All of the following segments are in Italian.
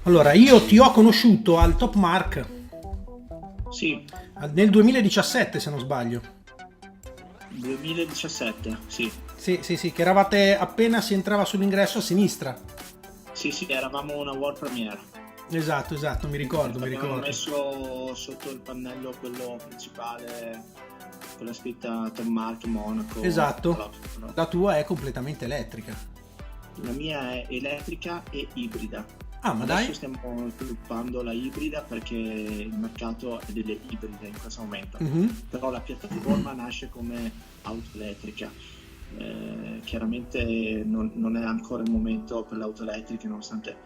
Allora, io ti ho conosciuto al Top Mark Sì, nel 2017, se non sbaglio. 2017, sì. Sì, sì, sì, che eravate appena si entrava sull'ingresso a sinistra. Sì, sì, eravamo una world premiere. Esatto, esatto, mi ricordo, mi Abbiamo ricordo. messo sotto il pannello quello principale con la scritta Tom Mark Monaco. Esatto. La tua è completamente elettrica. La mia è elettrica e ibrida. Ah, ma Adesso dai. stiamo sviluppando la ibrida perché il mercato è delle ibride in questo momento, Mhm. però la piattaforma nasce come auto elettrica. Chiaramente non è ancora il momento per l'auto elettrica, nonostante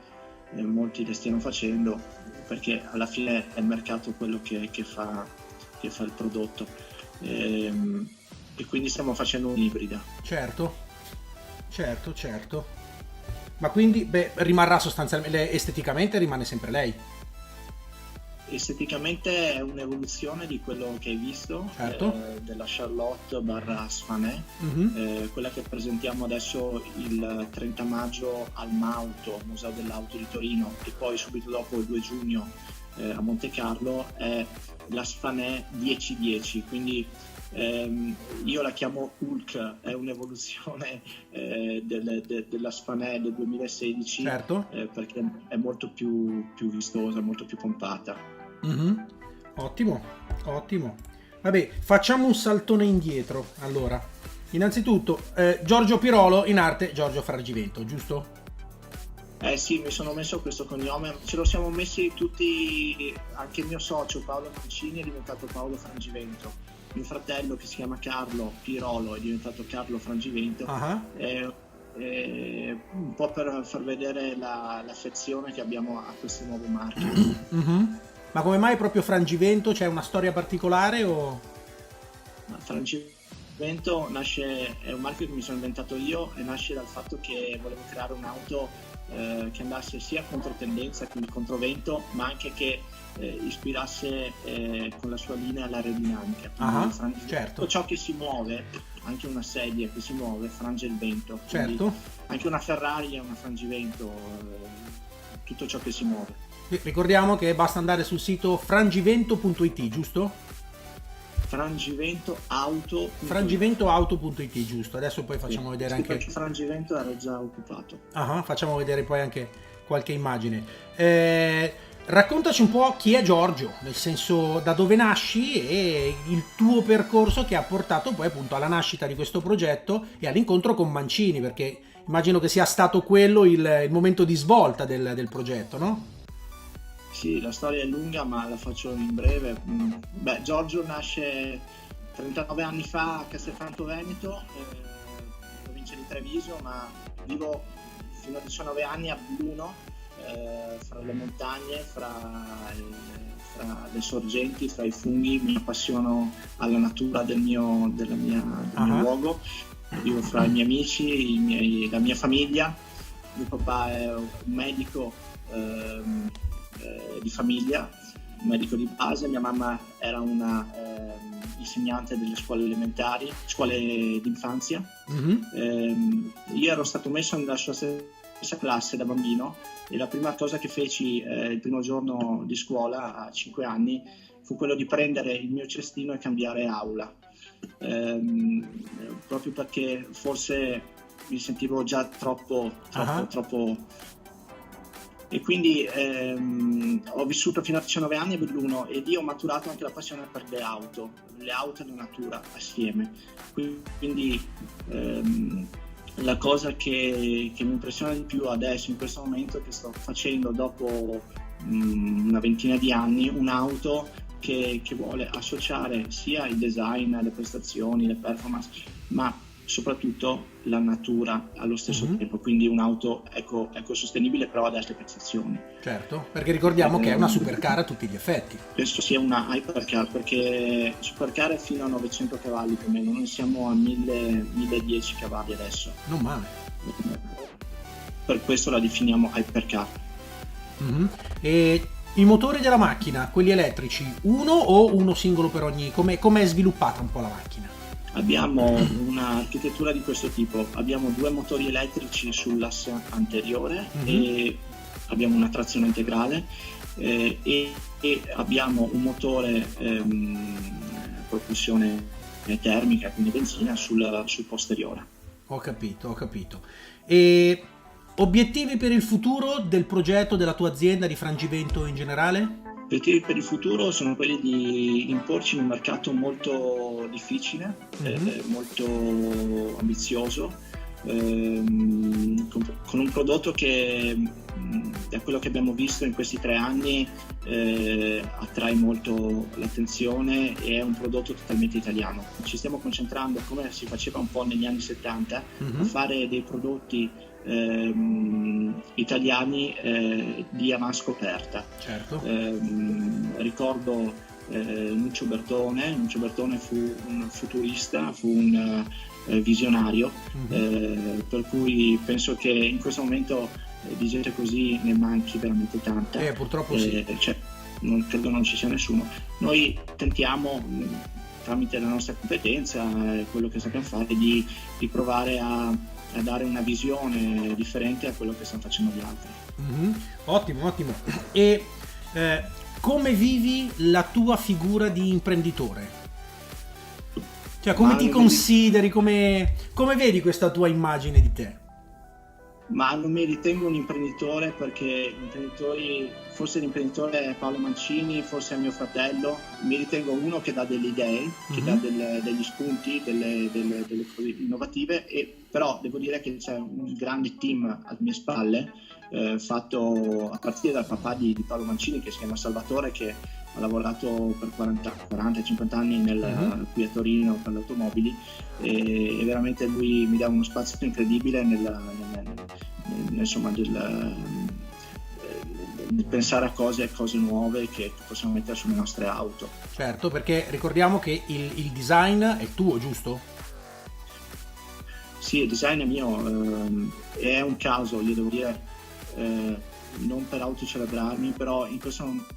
molti le stiano facendo, perché alla fine è il mercato quello che fa il prodotto. Ehm, e quindi stiamo facendo un'ibrida. Certo, certo, certo. Ma quindi, beh, rimarrà sostanzialmente, esteticamente rimane sempre lei. Esteticamente è un'evoluzione di quello che hai visto, Certo. della Charlotte barra Sfané, Mhm. quella che presentiamo adesso il 30 maggio al Mauto, Museo dell'Auto di Torino, e poi subito dopo il 2 giugno a Monte Carlo, è la Sfané 1010, quindi io la chiamo Hulk, è un'evoluzione della Sfané del 2016, Certo. perché è molto più vistosa, molto più pompata. Mhm. Ottimo, ottimo. Vabbè, facciamo un saltone indietro. Allora, innanzitutto, Giorgio Pirolo in arte Giorgio Frangivento, giusto? Eh sì, mi sono messo questo cognome, ce lo siamo messi tutti, anche il mio socio Paolo Mancini è diventato Paolo Frangivento, mio fratello che si chiama Carlo Pirolo è diventato Carlo Frangivento, Ah, un po' per far vedere l'affezione che abbiamo a questo nuovo marchio. mhm. Ma come mai proprio Frangivento? C'è una storia particolare o... Ma Frangivento nasce, è un marchio che mi sono inventato io e nasce dal fatto che volevo creare un'auto che andasse sia contro tendenza, quindi contro vento, ma anche che ispirasse con la sua linea l'aerodinamica. Ah, Quindi tutto certo, ciò che si muove, anche una sedia che si muove, frange il vento. Quindi certo. anche una Ferrari è una frangivento, tutto ciò che si muove. Ricordiamo che basta andare sul sito frangivento.it, giusto? Frangiventoauto.it. Frangiventoauto.it, giusto? Adesso poi Sì, facciamo vedere sì, anche... perché Frangivento era già occupato. Ah, facciamo vedere poi anche qualche immagine. Raccontaci un po' chi è Giorgio, nel senso da dove nasci e il tuo percorso che ha portato poi appunto alla nascita di questo progetto e all'incontro con Mancini, perché immagino che sia stato quello il momento di svolta del progetto, no? Sì, la storia è lunga, ma la faccio in breve. Beh, Giorgio nasce 39 anni fa a Castelfranco Veneto, provincia di Treviso, ma vivo fino a 19 anni a Belluno, fra le montagne, fra le sorgenti, fra i funghi. Mi appassiono alla natura del mio Ah, luogo. Vivo fra i miei amici, la mia famiglia. Mio papà è un medico di famiglia, un medico di base, mia mamma era una insegnante delle scuole elementari, scuole d'infanzia. mhm, Io ero stato messo nella sua stessa classe da bambino e la prima cosa che feci il primo giorno di scuola a 5 anni fu quello di prendere il mio cestino e cambiare aula, proprio perché forse mi sentivo già troppo, troppo, ah, troppo. E quindi ho vissuto fino a 19 anni a Belluno ed io ho maturato anche la passione per le auto e la natura assieme. Quindi la cosa che mi impressiona di più adesso, in questo momento, è che sto facendo dopo una ventina di anni un'auto che vuole associare sia il design, le prestazioni, le performance, ma soprattutto la natura allo stesso mhm. tempo, quindi un'auto ecosostenibile però ad alte prestazioni. Certo, perché ricordiamo che è una supercar a tutti gli effetti. Penso sia una hypercar perché supercar è fino a 900 cavalli più o meno, noi siamo a 1010 cavalli adesso, Non male. per questo la definiamo hypercar. Mhm. E i motori della macchina, quelli elettrici, uno o uno singolo per ogni... Come è sviluppata un po' la macchina? Abbiamo un'architettura di questo tipo, abbiamo due motori elettrici sull'asse anteriore Mhm. e abbiamo una trazione integrale e abbiamo un motore propulsione termica, quindi benzina, sul posteriore. Ho capito. E obiettivi per il futuro del progetto, della tua azienda di frangimento in generale? Gli obiettivi per il futuro sono quelli di imporci in un mercato molto difficile, molto ambizioso, con un prodotto che, da quello che abbiamo visto in questi 3 anni, attrae molto l'attenzione e è un prodotto totalmente italiano. Ci stiamo concentrando, come si faceva un po' negli anni 70, a fare dei prodotti italiani di avanscoperta. Certo. Ricordo Nuccio Bertone fu un futurista, fu un visionario, per cui penso che in questo momento di gente così ne manchi veramente tanta. Purtroppo sì. Credo non ci sia nessuno. Noi tentiamo, tramite la nostra competenza, quello che sappiamo fare, di provare a dare una visione differente a quello che stanno facendo gli altri. Ottimo. E come vivi la tua figura di imprenditore? Cioè, come ti consideri, come vedi questa tua immagine di te? Ma non mi ritengo un imprenditore, perché forse l'imprenditore è Paolo Mancini, forse è mio fratello. Mi ritengo uno che dà delle idee, che dà degli spunti, delle cose innovative, però devo dire che c'è un grande team alle mie spalle, fatto a partire dal papà di Paolo Mancini, che si chiama Salvatore, che ha lavorato per 40-50 anni qui a Torino per le automobili, e veramente lui mi dà uno spazio incredibile nel pensare a cose nuove che possiamo mettere sulle nostre auto. Certo, perché ricordiamo che il design è tuo, giusto? Sì, il design è mio, è un caso, io devo dire, non per autocelebrarmi, però in questo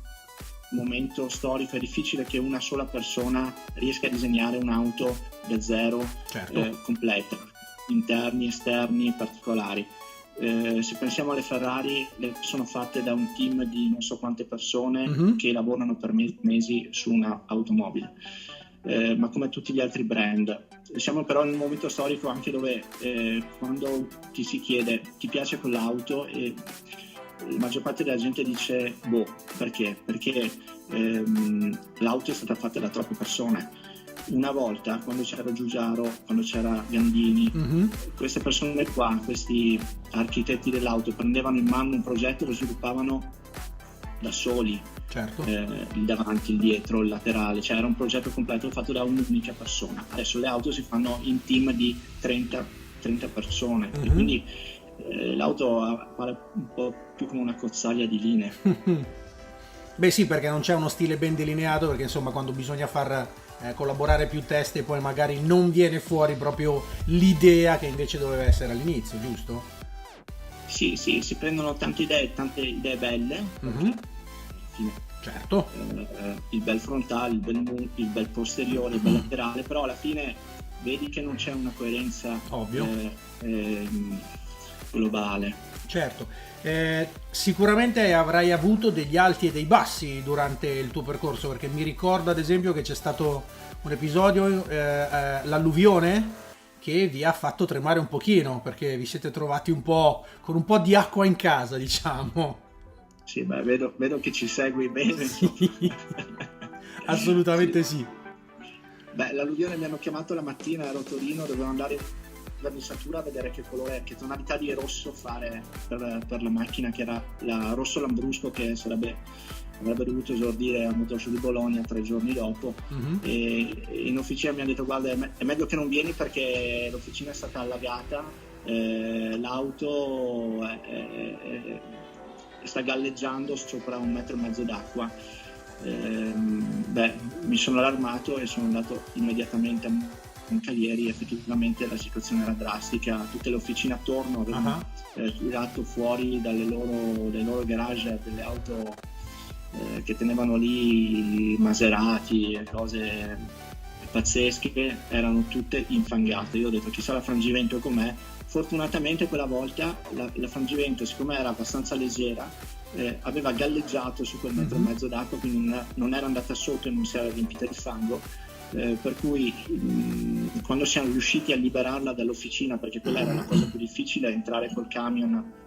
momento storico è difficile che una sola persona riesca a disegnare un'auto da zero, certo, completa, interni, esterni, particolari. Se pensiamo alle Ferrari, sono fatte da un team di non so quante persone che lavorano per mesi su una automobile, ma come tutti gli altri brand. Siamo però in un momento storico anche dove quando ti si chiede ti piace quell'auto, e la maggior parte della gente dice perché l'auto è stata fatta da troppe persone. Una volta, quando c'era Giugiaro, quando c'era Gandini, queste persone qua, questi architetti dell'auto, prendevano in mano un progetto e lo sviluppavano da soli. Certo. Il davanti, il dietro, il laterale, cioè era un progetto completo fatto da un'unica persona. Adesso le auto si fanno in team di 30 persone, e quindi l'auto appare un po' più come una cozzaglia di linee. Beh sì, perché non c'è uno stile ben delineato, perché insomma quando bisogna far collaborare più teste, poi magari non viene fuori proprio l'idea che invece doveva essere all'inizio, giusto? Sì, si prendono tante idee belle, certo, il bel frontale, il bel posteriore, il bel laterale, però alla fine vedi che non c'è una coerenza globale. Certo. Sicuramente avrai avuto degli alti e dei bassi durante il tuo percorso, perché mi ricordo ad esempio che c'è stato un episodio, l'alluvione, che vi ha fatto tremare un pochino, perché vi siete trovati con un po' di acqua in casa, diciamo. Sì, beh, vedo che ci segui bene. Sì. Assolutamente sì. Beh, l'alluvione mi hanno chiamato la mattina, ero a Torino, dovevo andare la missatura a vedere che colore, che tonalità di rosso fare per la macchina, che era la rosso lambrusco, che avrebbe dovuto esordire al Motor Show di Bologna 3 giorni dopo. E in officina mi hanno detto: guarda, è meglio che non vieni perché l'officina è stata allagata, l'auto sta galleggiando sopra 1,5 metri d'acqua. Mi sono allarmato e sono andato immediatamente a Calieri. Effettivamente la situazione era drastica, tutte le officine attorno avevano tirato fuori dai loro garage delle auto che tenevano lì, Maserati e cose pazzesche, erano tutte infangate. Io ho detto: chissà la frangivento com'è, Fortunatamente quella volta la Frangivento, siccome era abbastanza leggera, aveva galleggiato su quel metro e mezzo d'acqua, quindi non era andata sotto e non si era riempita di fango, per cui quando siamo riusciti a liberarla dall'officina, perché quella era la cosa più difficile, entrare col camion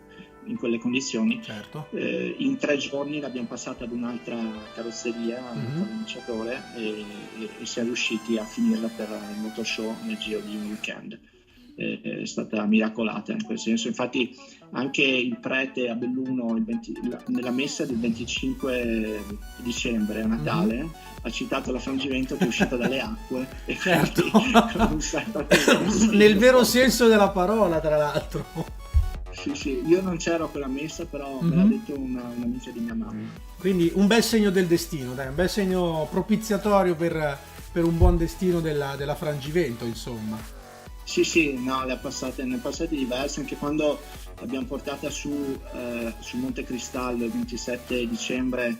in quelle condizioni, certo. In 3 giorni l'abbiamo passata ad un'altra carrozzeria, un cominciatore, e siamo riusciti a finirla per il motor show nel giro di un weekend. È stata miracolata in quel senso. Infatti anche il prete a Belluno nella messa del 25 dicembre a Natale ha citato la Frangivento che è uscita dalle acque, e certo. quindi, nel vero senso della parola, tra l'altro. Sì, io non c'ero a quella messa, però me l'ha detto un'amica di mia mamma. Quindi un bel segno del destino, dai, un bel segno propiziatorio per un buon destino della Frangivento, insomma. Sì, no, ne ha passate diverse, anche quando l'abbiamo portata su Monte Cristallo il 27 dicembre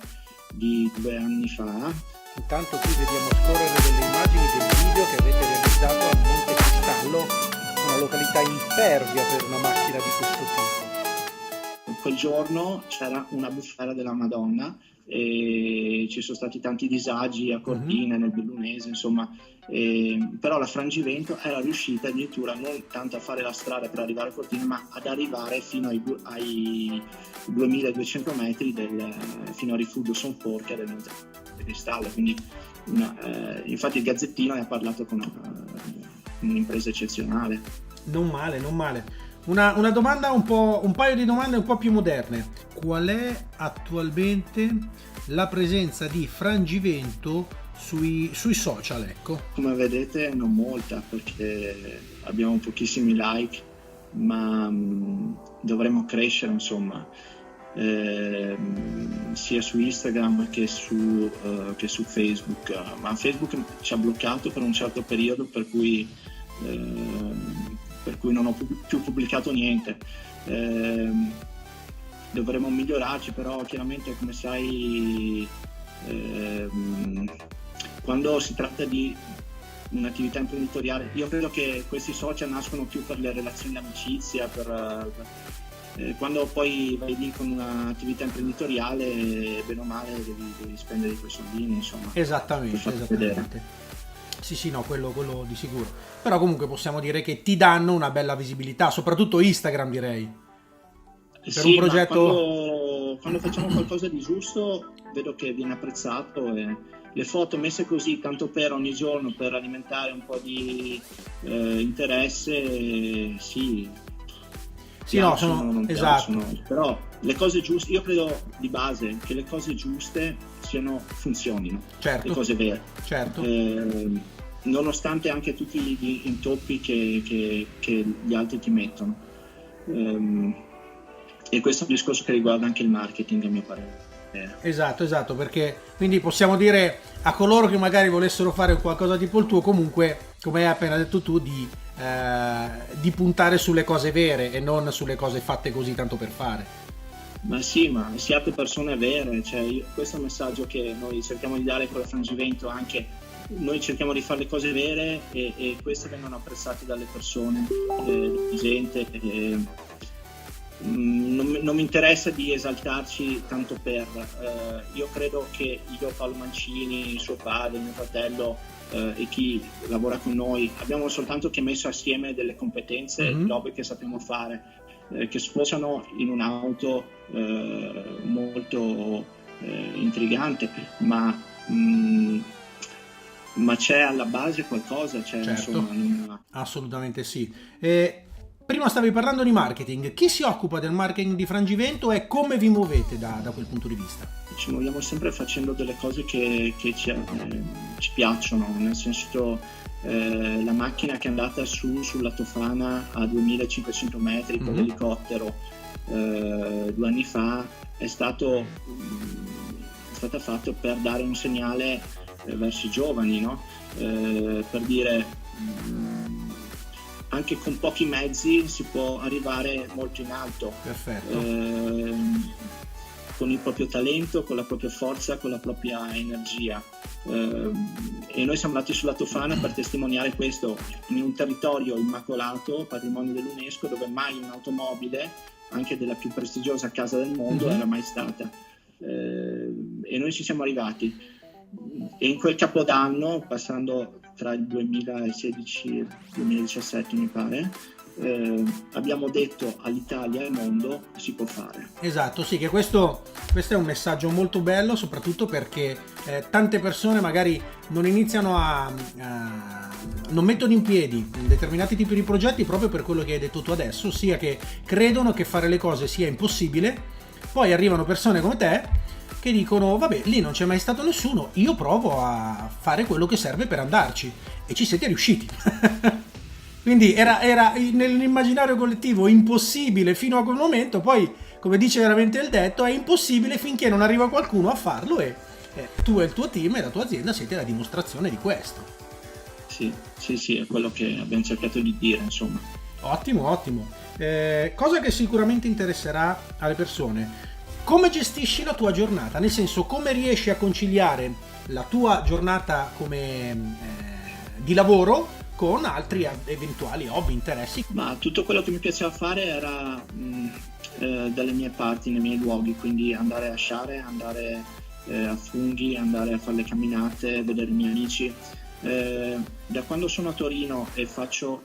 di 2 anni fa. Intanto qui vediamo scorrere delle immagini del video che avete realizzato a Monte Cristallo, una località impervia per una macchina di questo tipo. Quel giorno c'era una bufera della Madonna e ci sono stati tanti disagi a Cortina, nel Bellunese, insomma, però la Frangivento era riuscita addirittura non tanto a fare la strada per arrivare a Cortina, ma ad arrivare fino ai 2200 metri fino a Rifugio Son Forca del Monte Cristallo, quindi infatti il Gazzettino ne ha parlato con un'impresa eccezionale. Non male. Una domanda un paio di domande un po' più moderne. Qual è attualmente la presenza di Frangivento sui social, ecco? Come vedete non molta, perché abbiamo pochissimi like, ma dovremmo crescere, insomma, sia su Instagram che su Facebook, ma Facebook ci ha bloccato per un certo periodo, per cui non ho più pubblicato niente. Dovremmo migliorarci, però chiaramente, come sai, quando si tratta di un'attività imprenditoriale, io credo che questi social nascono più per le relazioni d'amicizia, quando poi vai lì con un'attività imprenditoriale, bene o male devi spendere quei soldini, insomma. Esattamente. Sì, no, quello di sicuro. Però comunque possiamo dire che ti danno una bella visibilità, soprattutto Instagram, direi. Per un progetto... quando facciamo qualcosa di giusto, vedo che viene apprezzato, e le foto messe così, tanto per ogni giorno, per alimentare un po' di interesse, sì, piacciono, non esatto. piacciono. Però le cose giuste, io credo di base che le cose giuste funzionino, certo. Le cose vere, certo. Nonostante anche tutti gli intoppi che gli altri ti mettono, e questo è un discorso che riguarda anche il marketing, a mio parere. Esatto, perché quindi possiamo dire a coloro che magari volessero fare qualcosa tipo il tuo, comunque, come hai appena detto tu, di puntare sulle cose vere e non sulle cose fatte così tanto per fare. Ma sì, ma siate persone vere, questo è il messaggio che noi cerchiamo di dare con la Frangivento, anche noi cerchiamo di fare le cose vere, e queste vengono apprezzate dalle persone, dalla gente. Non mi interessa di esaltarci tanto per, io credo che io, Paolo Mancini, suo padre, mio fratello, e chi lavora con noi, abbiamo soltanto che messo assieme delle competenze, robe che sappiamo fare, che sfociano in un'auto molto intrigante, ma c'è alla base qualcosa, certo. Insomma, assolutamente sì. Prima stavi parlando di marketing. Chi si occupa del marketing di Frangivento e come vi muovete da quel punto di vista? Ci muoviamo sempre facendo delle cose che ci piacciono, nel senso, la macchina che è andata sulla Tofana a 2500 metri con l'elicottero 2 anni fa è stata fatta per dare un segnale verso i giovani, no? Per dire, anche con pochi mezzi si può arrivare molto in alto. Perfetto. Con il proprio talento, con la propria forza, con la propria energia. E noi siamo andati sulla Tofana per testimoniare questo in un territorio immacolato, patrimonio dell'UNESCO, dove mai un'automobile, anche della più prestigiosa casa del mondo, era mai stata. E noi ci siamo arrivati. E in quel capodanno, passando tra il 2016 e il 2017 mi pare, abbiamo detto all'Italia e al mondo che si può fare. Esatto, sì, che questo è un messaggio molto bello, soprattutto perché tante persone magari non iniziano non mettono in piedi determinati tipi di progetti proprio per quello che hai detto tu adesso, ossia che credono che fare le cose sia impossibile, poi arrivano persone come te che dicono vabbè, lì non c'è mai stato nessuno, io provo a fare quello che serve per andarci, e ci siete riusciti. Quindi era nell'immaginario collettivo impossibile fino a quel momento, poi come dice veramente il detto, è impossibile finché non arriva qualcuno a farlo, e tu e il tuo team e la tua azienda siete la dimostrazione di questo. Sì, è quello che abbiamo cercato di dire, insomma. Ottimo. Cosa che sicuramente interesserà alle persone: come gestisci la tua giornata? Nel senso, come riesci a conciliare la tua giornata come di lavoro con altri eventuali hobby, interessi? Ma tutto quello che mi piaceva fare era dalle mie parti, nei miei luoghi, quindi andare a sciare, andare a funghi, andare a fare le camminate, vedere i miei amici. Da quando sono a Torino e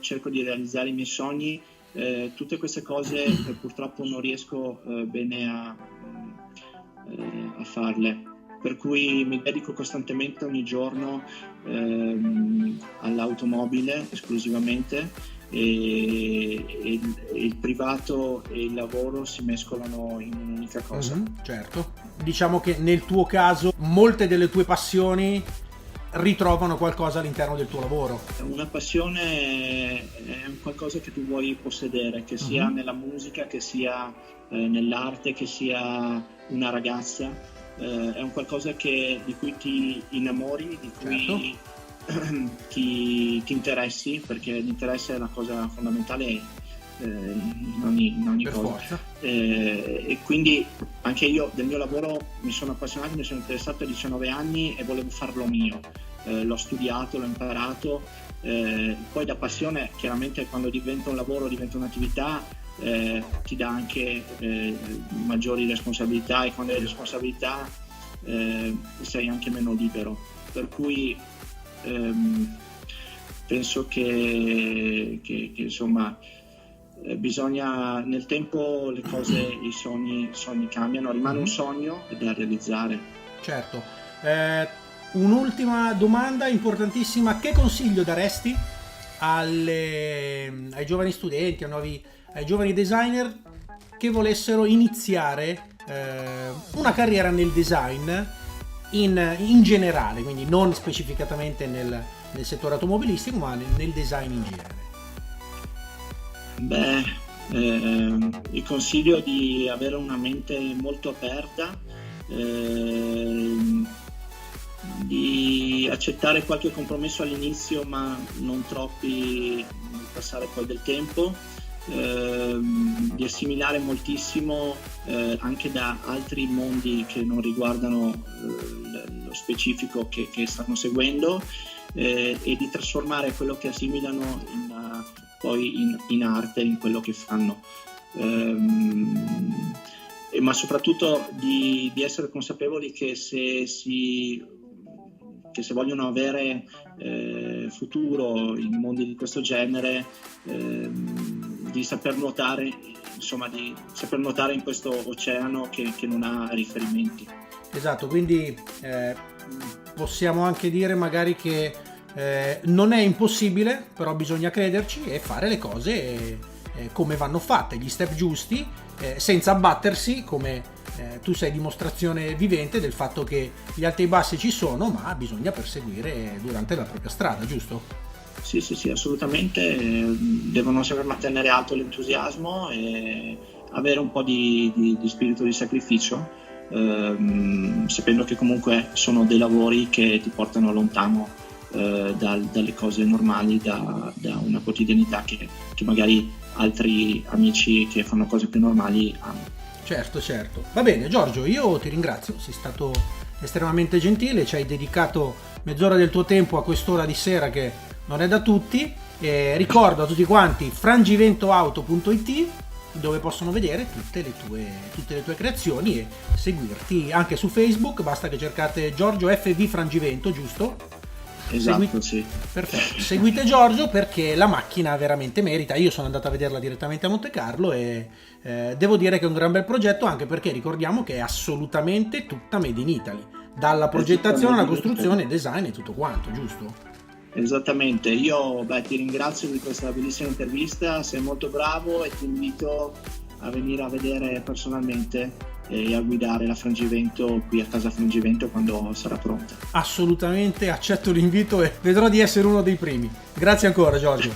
cerco di realizzare i miei sogni, tutte queste cose purtroppo non riesco bene a farle, per cui mi dedico costantemente ogni giorno all'automobile esclusivamente, e il privato e il lavoro si mescolano in un'unica cosa. Certo, diciamo che nel tuo caso molte delle tue passioni ritrovano qualcosa all'interno del tuo lavoro. Una passione è un qualcosa che tu vuoi possedere, che sia nella musica, che sia nell'arte, che sia una ragazza, è un qualcosa di cui ti innamori, di cui ti interessi, perché l'interesse è la cosa fondamentale in ogni per cosa. Forza. E quindi anche io del mio lavoro mi sono appassionato, mi sono interessato a 19 anni e volevo farlo mio. L'ho studiato, l'ho imparato, poi da passione chiaramente quando diventa un lavoro, diventa un'attività, ti dà anche maggiori responsabilità, e quando hai responsabilità sei anche meno libero, per cui penso che insomma bisogna, nel tempo le cose, i sogni cambiano, rimane un sogno da realizzare. Certo. Un'ultima domanda importantissima: che consiglio daresti ai giovani studenti, ai giovani designer che volessero iniziare una carriera nel design in generale, quindi non specificatamente nel settore automobilistico, ma nel design in genere? Il consiglio è di avere una mente molto aperta, di accettare qualche compromesso all'inizio, ma non troppi, passare poi del tempo, di assimilare moltissimo anche da altri mondi che non riguardano lo specifico che stanno seguendo, e di trasformare quello che assimilano poi in arte, in quello che fanno, ma soprattutto di essere consapevoli che se vogliono avere futuro in mondi di questo genere, di saper nuotare, insomma di saper nuotare in questo oceano che non ha riferimenti. Esatto, quindi possiamo anche dire magari che non è impossibile, però bisogna crederci e fare le cose come vanno fatte, gli step giusti, senza abbattersi, come tu sei dimostrazione vivente del fatto che gli alti e i bassi ci sono, ma bisogna perseguire durante la propria strada, giusto? Sì, assolutamente. Devono sempre mantenere alto l'entusiasmo e avere un po' di spirito di sacrificio, sapendo che comunque sono dei lavori che ti portano lontano dalle cose normali, da una quotidianità che magari altri amici che fanno cose più normali hanno. Certo. Va bene Giorgio, io ti ringrazio, sei estremamente gentile, ci hai dedicato mezz'ora del tuo tempo a quest'ora di sera che non è da tutti. Ricordo a tutti quanti frangiventoauto.it, dove possono vedere tutte le tue creazioni e seguirti anche su Facebook. Basta che cercate Giorgio FV Frangivento, giusto? Esatto, sì. Perfetto. Seguite Giorgio perché la macchina veramente merita. Io sono andato a vederla direttamente a Monte Carlo e devo dire che è un gran bel progetto, anche perché ricordiamo che è assolutamente tutta made in Italy, dalla progettazione alla costruzione, design e tutto quanto, giusto? Esattamente. Io ti ringrazio di questa bellissima intervista, sei molto bravo e ti invito a venire a vedere personalmente e a guidare la Frangivento qui a casa Frangivento quando sarà pronta. Assolutamente accetto l'invito e vedrò di essere uno dei primi. Grazie ancora, Giorgio.